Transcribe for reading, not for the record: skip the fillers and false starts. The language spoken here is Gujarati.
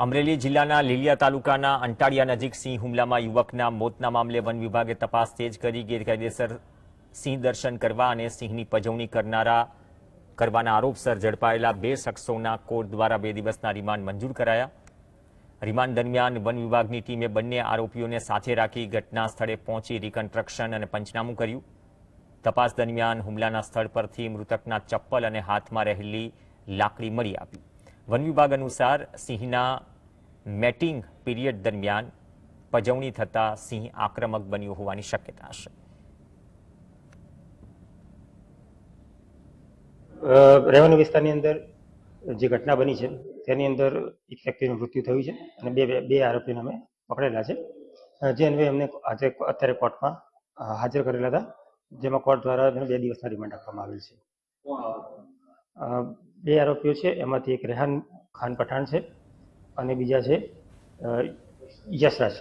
અમરેલી જિલ્લાના લીલિયા તાલુકાના અંટાળિયા નજીક સિંહ હુમલામાં યુવકના મોતના મામલે વન વિભાગે તપાસ તેજ કરી ગેરકાયદેસર સિંહ દર્શન કરવા અને સિંહની પજવણી કરવાના આરોપસર ઝડપાયેલા 2 શખ્સોના કોર્ટ દ્વારા 2 દિવસના રિમાન્ડ મંજૂર કરાયા। રિમાન્ડ દરમિયાન વન વિભાગની ટીમે બંને આરોપીઓને સાથે રાખી ઘટના સ્થળે પહોંચી રિકન્સ્ટ્રક્શન અને પંચનામું કર્યું। તપાસ દરમિયાન હુમલાના સ્થળ પરથી મૃતકના ચપ્પલ અને હાથમાં રહેલી લાકડી મળી આવી। વન વિભાગ અનુસાર સિંહના મેટિંગ પીરિયડ દરમિયાન પજવણી થતા સિંહ આક્રમક બન્યો હોવાની શક્યતા છે। રેવન્યુ વિસ્તારની અંદર જે ઘટના બની છે તેની અંદર એક વ્યક્તિનું મૃત્યુ થયું છે અને બે આરોપીને અમે પકડેલા છે, જે અન્વયે અમને આજે અત્યારે કોર્ટમાં હાજર કરેલા હતા, જેમાં કોર્ટ દ્વારા 2 દિવસના રિમાન્ડ આપવામાં આવેલ છે। 2 આરોપીઓ છે, એમાંથી એક રેહાન ખાન પઠાણ છે અને બીજા છે યશરાજ।